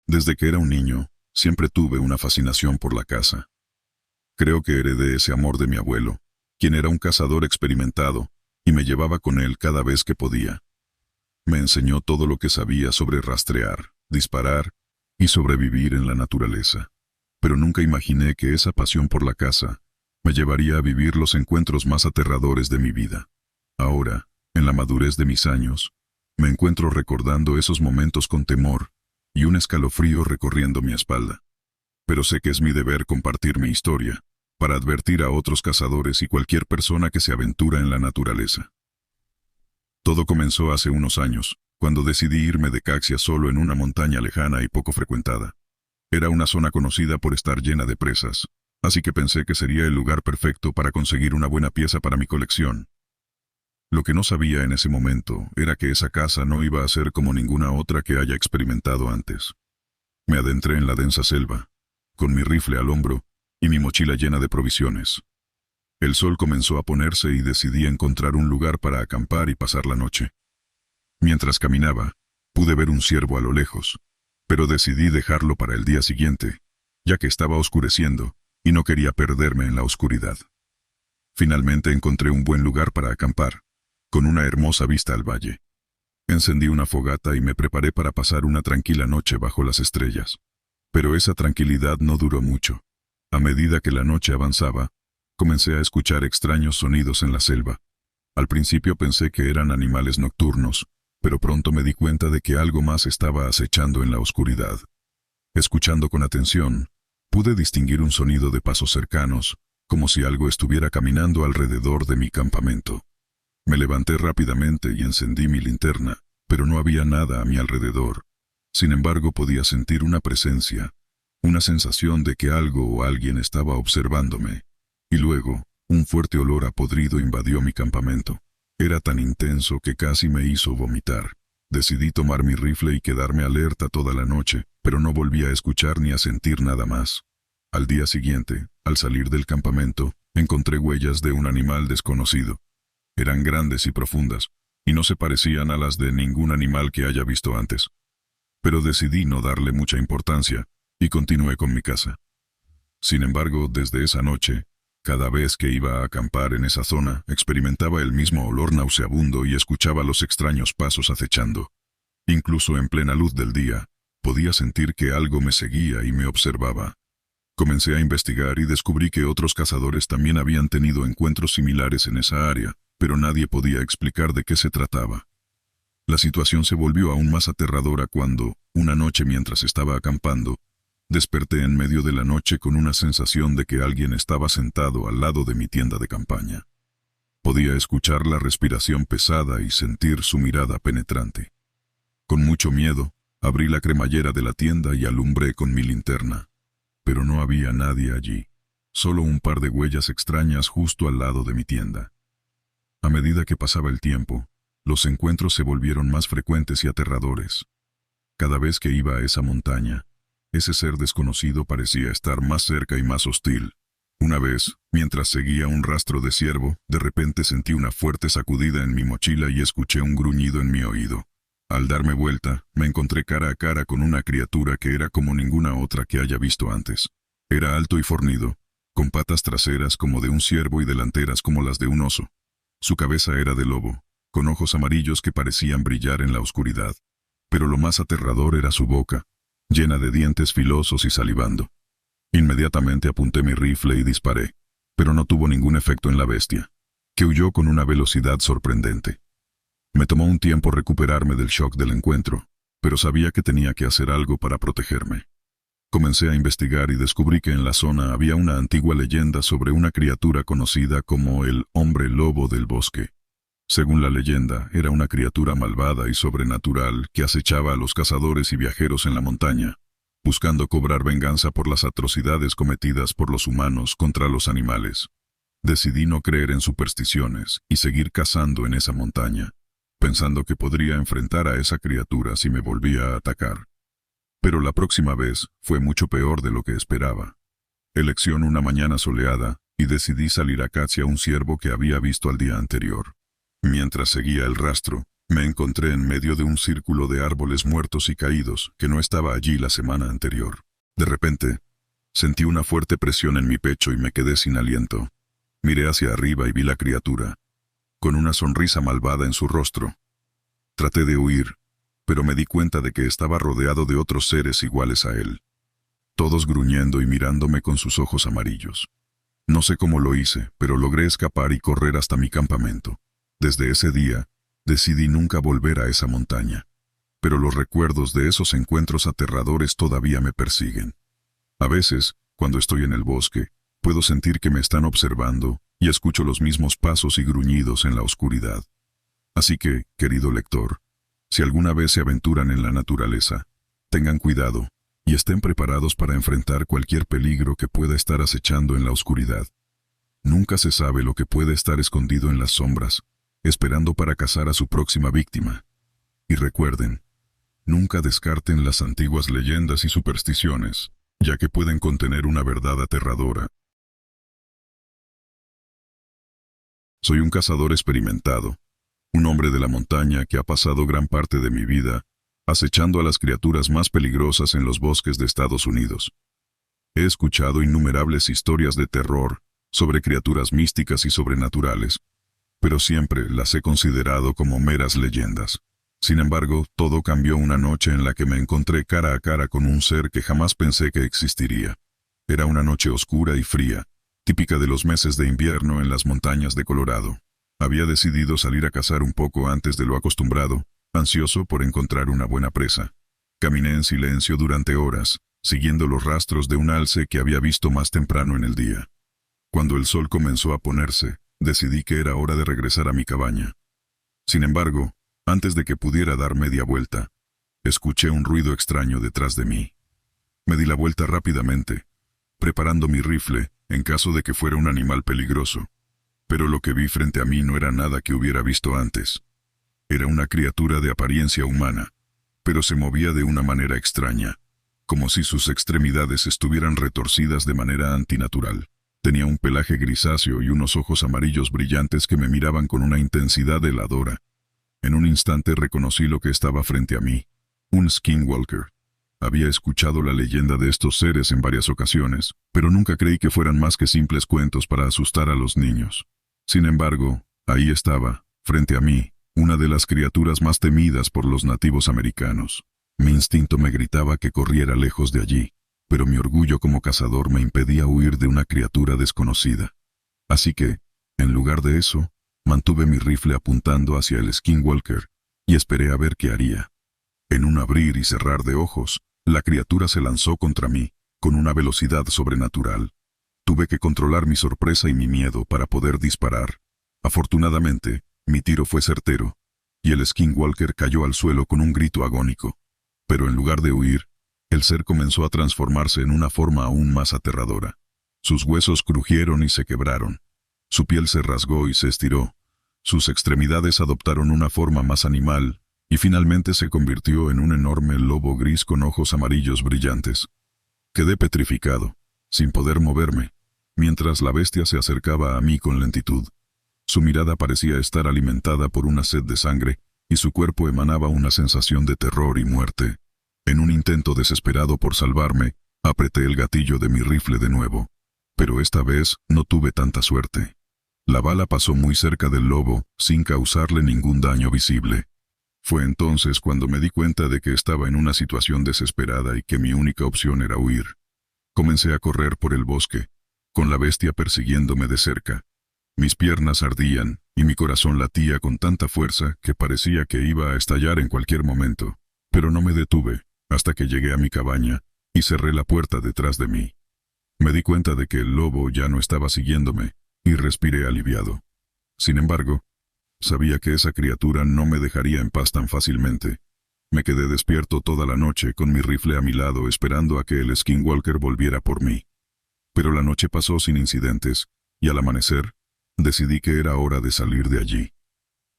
Desde que era un niño, siempre tuve una fascinación por la caza. Creo que heredé ese amor de mi abuelo, quien era un cazador experimentado, y me llevaba con él cada vez que podía. Me enseñó todo lo que sabía sobre rastrear, disparar y sobrevivir en la naturaleza. Pero nunca imaginé que esa pasión por la caza me llevaría a vivir los encuentros más aterradores de mi vida. Ahora, en la madurez de mis años, me encuentro recordando esos momentos con temor y un escalofrío recorriendo mi espalda. Pero sé que es mi deber compartir mi historia, para advertir a otros cazadores y cualquier persona que se aventura en la naturaleza. Todo comenzó hace unos años, cuando decidí irme de Caxia solo en una montaña lejana y poco frecuentada. Era una zona conocida por estar llena de presas, así que pensé que sería el lugar perfecto para conseguir una buena pieza para mi colección. Lo que no sabía en ese momento era que esa caza no iba a ser como ninguna otra que haya experimentado antes. Me adentré en la densa selva, con mi rifle al hombro y mi mochila llena de provisiones. El sol comenzó a ponerse y decidí encontrar un lugar para acampar y pasar la noche. Mientras caminaba, pude ver un ciervo a lo lejos, pero decidí dejarlo para el día siguiente, ya que estaba oscureciendo y no quería perderme en la oscuridad. Finalmente encontré un buen lugar para acampar, con una hermosa vista al valle. Encendí una fogata y me preparé para pasar una tranquila noche bajo las estrellas. Pero esa tranquilidad no duró mucho. A medida que la noche avanzaba, comencé a escuchar extraños sonidos en la selva. Al principio pensé que eran animales nocturnos, pero pronto me di cuenta de que algo más estaba acechando en la oscuridad. Escuchando con atención, pude distinguir un sonido de pasos cercanos, como si algo estuviera caminando alrededor de mi campamento. Me levanté rápidamente y encendí mi linterna, pero no había nada a mi alrededor. Sin embargo, podía sentir una presencia, una sensación de que algo o alguien estaba observándome. Y luego, un fuerte olor a podrido invadió mi campamento. Era tan intenso que casi me hizo vomitar. Decidí tomar mi rifle y quedarme alerta toda la noche, pero no volví a escuchar ni a sentir nada más. Al día siguiente, al salir del campamento, encontré huellas de un animal desconocido. Eran grandes y profundas, y no se parecían a las de ningún animal que haya visto antes. Pero decidí no darle mucha importancia, y continué con mi caza. Sin embargo, desde esa noche, cada vez que iba a acampar en esa zona, experimentaba el mismo olor nauseabundo y escuchaba los extraños pasos acechando. Incluso en plena luz del día, podía sentir que algo me seguía y me observaba. Comencé a investigar y descubrí que otros cazadores también habían tenido encuentros similares en esa área, pero nadie podía explicar de qué se trataba. La situación se volvió aún más aterradora cuando, una noche mientras estaba acampando, desperté en medio de la noche con una sensación de que alguien estaba sentado al lado de mi tienda de campaña. Podía escuchar la respiración pesada y sentir su mirada penetrante. Con mucho miedo, abrí la cremallera de la tienda y alumbré con mi linterna. Pero no había nadie allí, solo un par de huellas extrañas justo al lado de mi tienda. A medida que pasaba el tiempo, los encuentros se volvieron más frecuentes y aterradores. Cada vez que iba a esa montaña, ese ser desconocido parecía estar más cerca y más hostil. Una vez, mientras seguía un rastro de ciervo, de repente sentí una fuerte sacudida en mi mochila y escuché un gruñido en mi oído. Al darme vuelta, me encontré cara a cara con una criatura que era como ninguna otra que haya visto antes. Era alto y fornido, con patas traseras como de un ciervo y delanteras como las de un oso. Su cabeza era de lobo, con ojos amarillos que parecían brillar en la oscuridad. Pero lo más aterrador era su boca, llena de dientes filosos y salivando. Inmediatamente apunté mi rifle y disparé, pero no tuvo ningún efecto en la bestia, que huyó con una velocidad sorprendente. Me tomó un tiempo recuperarme del shock del encuentro, pero sabía que tenía que hacer algo para protegerme. Comencé a investigar y descubrí que en la zona había una antigua leyenda sobre una criatura conocida como el hombre lobo del bosque. Según la leyenda, era una criatura malvada y sobrenatural que acechaba a los cazadores y viajeros en la montaña, buscando cobrar venganza por las atrocidades cometidas por los humanos contra los animales. Decidí no creer en supersticiones y seguir cazando en esa montaña, pensando que podría enfrentar a esa criatura si me volvía a atacar. Pero la próxima vez fue mucho peor de lo que esperaba. Elegí una mañana soleada y decidí salir a cazar a un ciervo que había visto al día anterior. Mientras seguía el rastro, Me encontré en medio de un círculo de árboles muertos y caídos que no estaba allí la semana anterior. De repente, sentí una fuerte presión en mi pecho y me quedé sin aliento. Miré hacia arriba y vi la criatura, con una sonrisa malvada en su rostro. Traté de huir, pero me di cuenta de que estaba rodeado de otros seres iguales a él, todos gruñendo y mirándome con sus ojos amarillos. No sé cómo lo hice, pero logré escapar y correr hasta mi campamento. Desde ese día, decidí nunca volver a esa montaña. Pero los recuerdos de esos encuentros aterradores todavía me persiguen. A veces, cuando estoy en el bosque, puedo sentir que me están observando y escucho los mismos pasos y gruñidos en la oscuridad. Así que, querido lector, si alguna vez se aventuran en la naturaleza, tengan cuidado y estén preparados para enfrentar cualquier peligro que pueda estar acechando en la oscuridad. Nunca se sabe lo que puede estar escondido en las sombras, esperando para cazar a su próxima víctima. Y recuerden, nunca descarten las antiguas leyendas y supersticiones, ya que pueden contener una verdad aterradora. Soy un cazador experimentado, un hombre de la montaña que ha pasado gran parte de mi vida acechando a las criaturas más peligrosas en los bosques de Estados Unidos. He escuchado innumerables historias de terror sobre criaturas místicas y sobrenaturales, pero siempre las he considerado como meras leyendas. Sin embargo, todo cambió una noche en la que me encontré cara a cara con un ser que jamás pensé que existiría. Era una noche oscura y fría, típica de los meses de invierno en las montañas de Colorado. Había decidido salir a cazar un poco antes de lo acostumbrado, ansioso por encontrar una buena presa. Caminé en silencio durante horas, siguiendo los rastros de un alce que había visto más temprano en el día. Cuando el sol comenzó a ponerse, decidí que era hora de regresar a mi cabaña. Sin embargo, antes de que pudiera dar media vuelta, escuché un ruido extraño detrás de mí. Me di la vuelta rápidamente, preparando mi rifle en caso de que fuera un animal peligroso. Pero lo que vi frente a mí no era nada que hubiera visto antes. Era una criatura de apariencia humana, pero se movía de una manera extraña, como si sus extremidades estuvieran retorcidas de manera antinatural. Tenía un pelaje grisáceo y unos ojos amarillos brillantes que me miraban con una intensidad heladora. En un instante reconocí lo que estaba frente a mí, un skinwalker. Había escuchado la leyenda de estos seres en varias ocasiones, pero nunca creí que fueran más que simples cuentos para asustar a los niños. Sin embargo, ahí estaba, frente a mí, una de las criaturas más temidas por los nativos americanos. Mi instinto me gritaba que corriera lejos de allí, pero mi orgullo como cazador me impedía huir de una criatura desconocida. Así que, en lugar de eso, mantuve mi rifle apuntando hacia el skinwalker y esperé a ver qué haría. En un abrir y cerrar de ojos, la criatura se lanzó contra mí, con una velocidad sobrenatural. Tuve que controlar mi sorpresa y mi miedo para poder disparar. Afortunadamente, mi tiro fue certero, y el skinwalker cayó al suelo con un grito agónico. Pero en lugar de huir, el ser comenzó a transformarse en una forma aún más aterradora. Sus huesos crujieron y se quebraron. Su piel se rasgó y se estiró. Sus extremidades adoptaron una forma más animal, y finalmente se convirtió en un enorme lobo gris con ojos amarillos brillantes. Quedé petrificado, sin poder moverme, mientras la bestia se acercaba a mí con lentitud. Su mirada parecía estar alimentada por una sed de sangre, y su cuerpo emanaba una sensación de terror y muerte. En un intento desesperado por salvarme, apreté el gatillo de mi rifle de nuevo. Pero esta vez no tuve tanta suerte. La bala pasó muy cerca del lobo, sin causarle ningún daño visible. Fue entonces cuando me di cuenta de que estaba en una situación desesperada y que mi única opción era huir. Comencé a correr por el bosque, con la bestia persiguiéndome de cerca. Mis piernas ardían y mi corazón latía con tanta fuerza que parecía que iba a estallar en cualquier momento. Pero no me detuve hasta que llegué a mi cabaña y cerré la puerta detrás de mí. Me di cuenta de que el lobo ya no estaba siguiéndome y respiré aliviado. Sin embargo, sabía que esa criatura no me dejaría en paz tan fácilmente. Me quedé despierto toda la noche con mi rifle a mi lado esperando a que el skinwalker volviera por mí. Pero la noche pasó sin incidentes y al amanecer, decidí que era hora de salir de allí.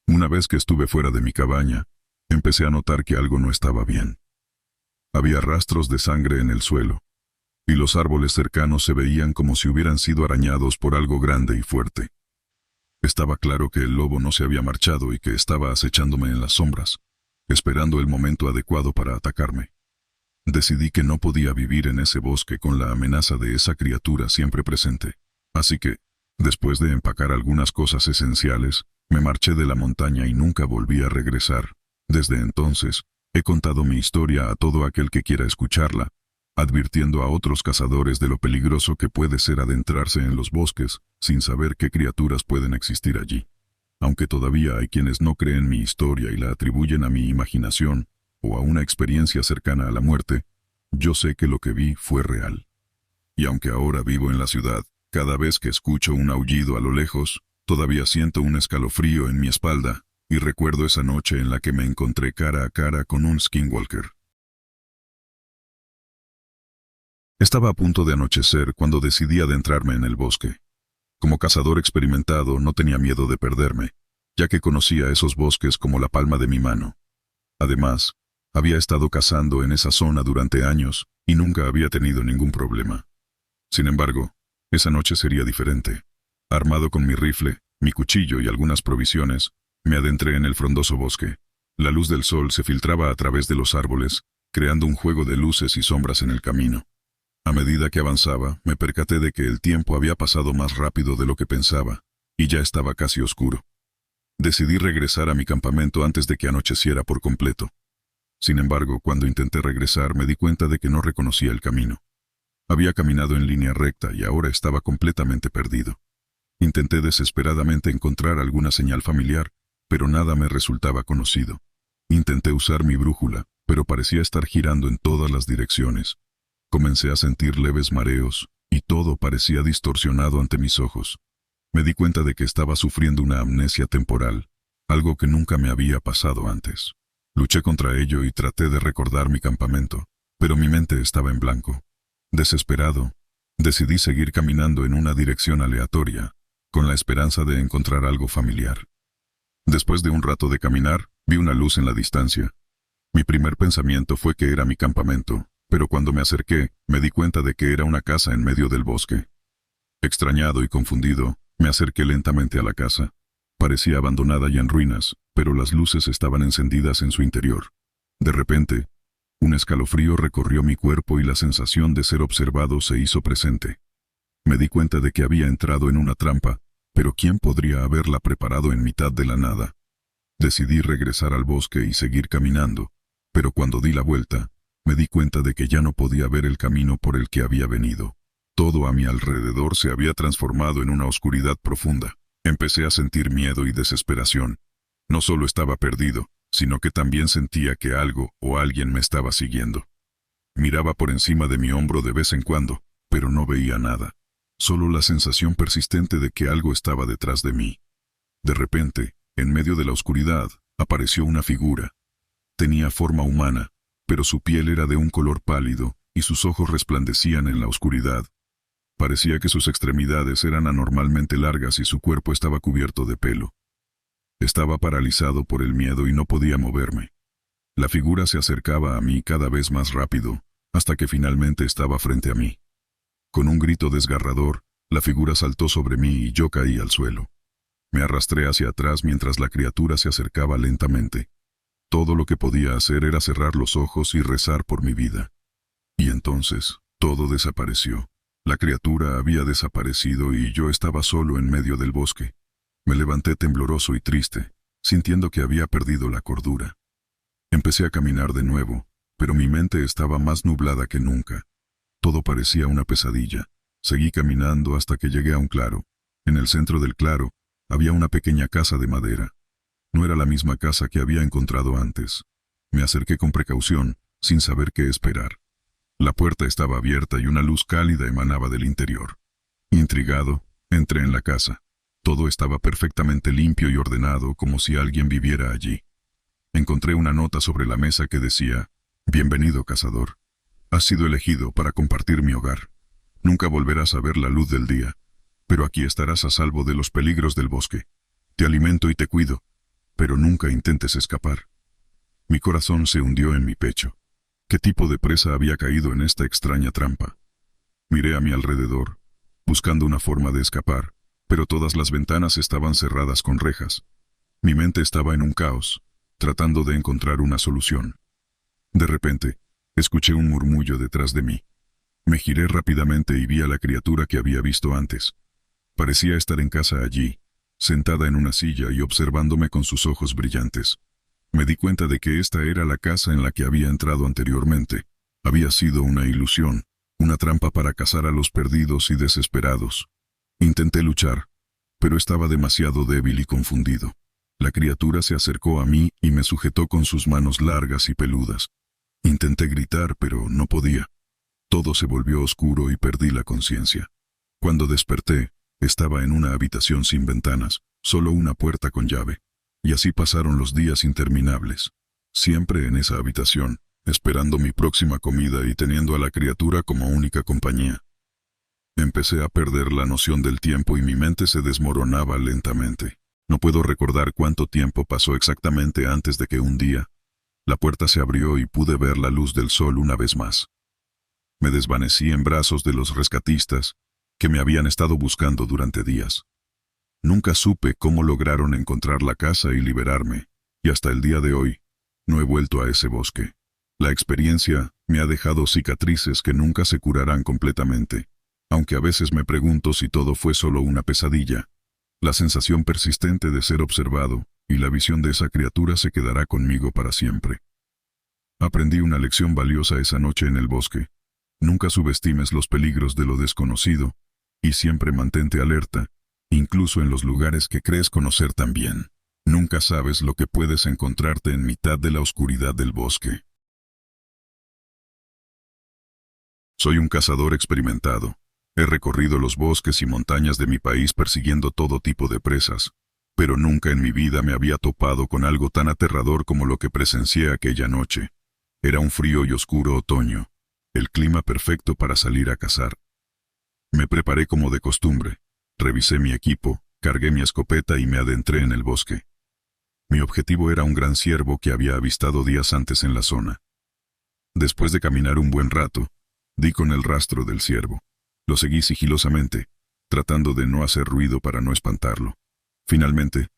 Una vez que estuve fuera de mi cabaña, empecé a notar que algo no estaba bien. Había rastros de sangre en el suelo, y los árboles cercanos se veían como si hubieran sido arañados por algo grande y fuerte. Estaba claro que el lobo no se había marchado y que estaba acechándome en las sombras, esperando el momento adecuado para atacarme. Decidí que no podía vivir en ese bosque con la amenaza de esa criatura siempre presente. Así que, después de empacar algunas cosas esenciales, me marché de la montaña y nunca volví a regresar. Desde entonces, he contado mi historia a todo aquel que quiera escucharla, advirtiendo a otros cazadores de lo peligroso que puede ser adentrarse en los bosques sin saber qué criaturas pueden existir allí. Aunque todavía hay quienes no creen mi historia y la atribuyen a mi imaginación o a una experiencia cercana a la muerte, yo sé que lo que vi fue real. Y aunque ahora vivo en la ciudad, cada vez que escucho un aullido a lo lejos, todavía siento un escalofrío en mi espalda y recuerdo esa noche en la que me encontré cara a cara con un skinwalker. Estaba a punto de anochecer cuando decidí adentrarme en el bosque. Como cazador experimentado no tenía miedo de perderme, ya que conocía esos bosques como la palma de mi mano. Además, había estado cazando en esa zona durante años y nunca había tenido ningún problema. Sin embargo, esa noche sería diferente. Armado con mi rifle, mi cuchillo y algunas provisiones, me adentré en el frondoso bosque. La luz del sol se filtraba a través de los árboles, creando un juego de luces y sombras en el camino. A medida que avanzaba, me percaté de que el tiempo había pasado más rápido de lo que pensaba, y ya estaba casi oscuro. Decidí regresar a mi campamento antes de que anocheciera por completo. Sin embargo, cuando intenté regresar me di cuenta de que no reconocía el camino. Había caminado en línea recta y ahora estaba completamente perdido. Intenté desesperadamente encontrar alguna señal familiar, pero nada me resultaba conocido. Intenté usar mi brújula, pero parecía estar girando en todas las direcciones. Comencé a sentir leves mareos, y todo parecía distorsionado ante mis ojos. Me di cuenta de que estaba sufriendo una amnesia temporal, algo que nunca me había pasado antes. Luché contra ello y traté de recordar mi campamento, pero mi mente estaba en blanco. Desesperado, decidí seguir caminando en una dirección aleatoria, con la esperanza de encontrar algo familiar. Después de un rato de caminar, vi una luz en la distancia. Mi primer pensamiento fue que era mi campamento, pero cuando me acerqué, me di cuenta de que era una casa en medio del bosque. Extrañado y confundido, me acerqué lentamente a la casa. Parecía abandonada y en ruinas, pero las luces estaban encendidas en su interior. De repente, un escalofrío recorrió mi cuerpo y la sensación de ser observado se hizo presente. Me di cuenta de que había entrado en una trampa, pero ¿quién podría haberla preparado en mitad de la nada? Decidí regresar al bosque y seguir caminando, pero cuando di la vuelta, me di cuenta de que ya no podía ver el camino por el que había venido. Todo a mi alrededor se había transformado en una oscuridad profunda. Empecé a sentir miedo y desesperación. No solo estaba perdido, sino que también sentía que algo o alguien me estaba siguiendo. Miraba por encima de mi hombro de vez en cuando, pero no veía nada. Solo la sensación persistente de que algo estaba detrás de mí. De repente, en medio de la oscuridad, apareció una figura. Tenía forma humana, pero su piel era de un color pálido y sus ojos resplandecían en la oscuridad. Parecía que sus extremidades eran anormalmente largas y su cuerpo estaba cubierto de pelo. Estaba paralizado por el miedo y no podía moverme. La figura se acercaba a mí cada vez más rápido, hasta que finalmente estaba frente a mí. Con un grito desgarrador, la figura saltó sobre mí y yo caí al suelo. Me arrastré hacia atrás mientras la criatura se acercaba lentamente. Todo lo que podía hacer era cerrar los ojos y rezar por mi vida. Y entonces, todo desapareció. La criatura había desaparecido y yo estaba solo en medio del bosque. Me levanté tembloroso y triste, sintiendo que había perdido la cordura. Empecé a caminar de nuevo, pero mi mente estaba más nublada que nunca. Todo parecía una pesadilla. Seguí caminando hasta que llegué a un claro. En el centro del claro, había una pequeña casa de madera. No era la misma casa que había encontrado antes. Me acerqué con precaución, sin saber qué esperar. La puerta estaba abierta y una luz cálida emanaba del interior. Intrigado, entré en la casa. Todo estaba perfectamente limpio y ordenado, como si alguien viviera allí. Encontré una nota sobre la mesa que decía: «Bienvenido, cazador. Has sido elegido para compartir mi hogar. Nunca volverás a ver la luz del día, pero aquí estarás a salvo de los peligros del bosque. Te alimento y te cuido, pero nunca intentes escapar». Mi corazón se hundió en mi pecho. ¿Qué tipo de presa había caído en esta extraña trampa? Miré a mi alrededor, buscando una forma de escapar, pero todas las ventanas estaban cerradas con rejas. Mi mente estaba en un caos, tratando de encontrar una solución. De repente, escuché un murmullo detrás de mí. Me giré rápidamente y vi a la criatura que había visto antes. Parecía estar en casa allí, sentada en una silla y observándome con sus ojos brillantes. Me di cuenta de que esta era la casa en la que había entrado anteriormente. Había sido una ilusión, una trampa para cazar a los perdidos y desesperados. Intenté luchar, pero estaba demasiado débil y confundido. La criatura se acercó a mí y me sujetó con sus manos largas y peludas. Intenté gritar, pero no podía. Todo se volvió oscuro y perdí la conciencia. Cuando desperté, estaba en una habitación sin ventanas, solo una puerta con llave. Y así pasaron los días interminables. Siempre en esa habitación, esperando mi próxima comida y teniendo a la criatura como única compañía. Empecé a perder la noción del tiempo y mi mente se desmoronaba lentamente. No puedo recordar cuánto tiempo pasó exactamente antes de que un día, la puerta se abrió y pude ver la luz del sol una vez más. Me desvanecí en brazos de los rescatistas, que me habían estado buscando durante días. Nunca supe cómo lograron encontrar la casa y liberarme, y hasta el día de hoy, no he vuelto a ese bosque. La experiencia me ha dejado cicatrices que nunca se curarán completamente, aunque a veces me pregunto si todo fue solo una pesadilla. La sensación persistente de ser observado y la visión de esa criatura se quedará conmigo para siempre. Aprendí una lección valiosa esa noche en el bosque. Nunca subestimes los peligros de lo desconocido y siempre mantente alerta, incluso en los lugares que crees conocer tan bien. Nunca sabes lo que puedes encontrarte en mitad de la oscuridad del bosque. Soy un cazador experimentado. He recorrido los bosques y montañas de mi país persiguiendo todo tipo de presas, pero nunca en mi vida me había topado con algo tan aterrador como lo que presencié aquella noche. Era un frío y oscuro otoño, el clima perfecto para salir a cazar. Me preparé como de costumbre, revisé mi equipo, cargué mi escopeta y me adentré en el bosque. Mi objetivo era un gran ciervo que había avistado días antes en la zona. Después de caminar un buen rato, di con el rastro del ciervo. Lo seguí sigilosamente, tratando de no hacer ruido para no espantarlo. Finalmente,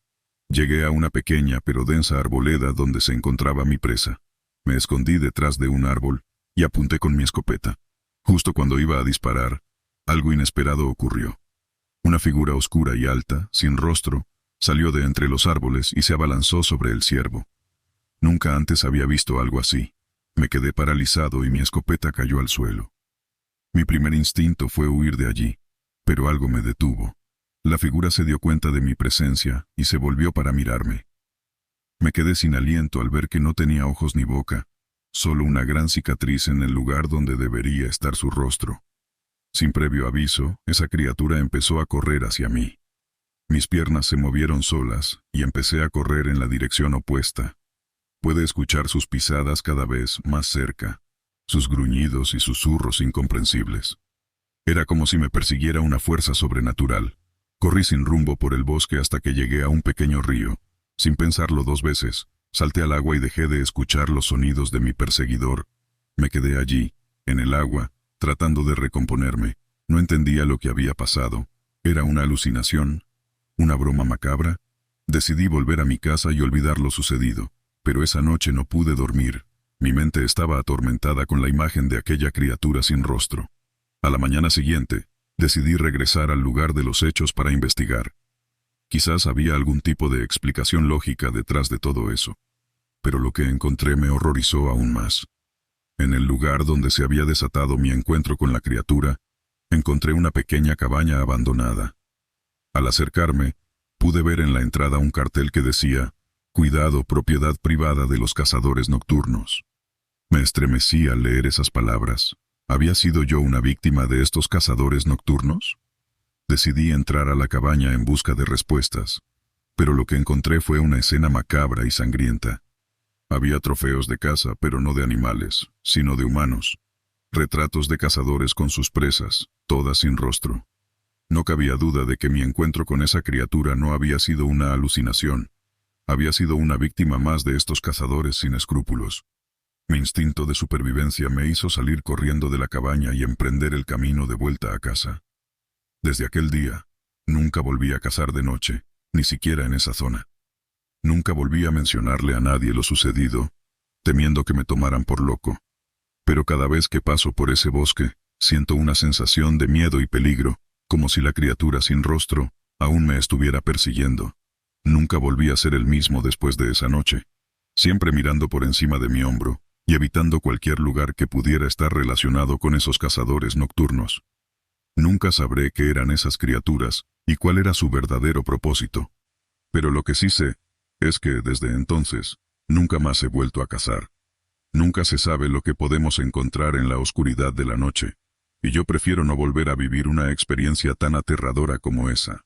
llegué a una pequeña pero densa arboleda donde se encontraba mi presa. Me escondí detrás de un árbol y apunté con mi escopeta. Justo cuando iba a disparar, algo inesperado ocurrió. Una figura oscura y alta, sin rostro, salió de entre los árboles y se abalanzó sobre el ciervo. Nunca antes había visto algo así. Me quedé paralizado y mi escopeta cayó al suelo. Mi primer instinto fue huir de allí, pero algo me detuvo. La figura se dio cuenta de mi presencia y se volvió para mirarme. Me quedé sin aliento al ver que no tenía ojos ni boca, solo una gran cicatriz en el lugar donde debería estar su rostro. Sin previo aviso, esa criatura empezó a correr hacia mí. Mis piernas se movieron solas y empecé a correr en la dirección opuesta. Pude escuchar sus pisadas cada vez más cerca, sus gruñidos y susurros incomprensibles. Era como si me persiguiera una fuerza sobrenatural. Corrí sin rumbo por el bosque hasta que llegué a un pequeño río. Sin pensarlo dos veces, salté al agua y dejé de escuchar los sonidos de mi perseguidor. Me quedé allí, en el agua, tratando de recomponerme. No entendía lo que había pasado. ¿Era una alucinación? ¿Una broma macabra? Decidí volver a mi casa y olvidar lo sucedido, pero esa noche no pude dormir. Mi mente estaba atormentada con la imagen de aquella criatura sin rostro. A la mañana siguiente, decidí regresar al lugar de los hechos para investigar. Quizás había algún tipo de explicación lógica detrás de todo eso, pero lo que encontré me horrorizó aún más. En el lugar donde se había desatado mi encuentro con la criatura, encontré una pequeña cabaña abandonada. Al acercarme, pude ver en la entrada un cartel que decía: «Cuidado, propiedad privada de los cazadores nocturnos». Me estremecí al leer esas palabras. ¿Había sido yo una víctima de estos cazadores nocturnos? Decidí entrar a la cabaña en busca de respuestas, pero lo que encontré fue una escena macabra y sangrienta. Había trofeos de caza, pero no de animales, sino de humanos. Retratos de cazadores con sus presas, todas sin rostro. No cabía duda de que mi encuentro con esa criatura no había sido una alucinación. Había sido una víctima más de estos cazadores sin escrúpulos. Mi instinto de supervivencia me hizo salir corriendo de la cabaña y emprender el camino de vuelta a casa. Desde aquel día, Nunca volví a cazar de noche, ni siquiera en esa zona. Nunca volví a mencionarle a nadie lo sucedido, temiendo que me tomaran por loco. Pero cada vez que paso por ese bosque, siento una sensación de miedo y peligro, como si la criatura sin rostro aún me estuviera persiguiendo. Nunca volví a ser el mismo después de esa noche, siempre mirando por encima de mi hombro y evitando cualquier lugar que pudiera estar relacionado con esos cazadores nocturnos. Nunca sabré qué eran esas criaturas y cuál era su verdadero propósito. Pero lo que sí sé es que desde entonces nunca más he vuelto a cazar. Nunca se sabe lo que podemos encontrar en la oscuridad de la noche, y yo prefiero no volver a vivir una experiencia tan aterradora como esa.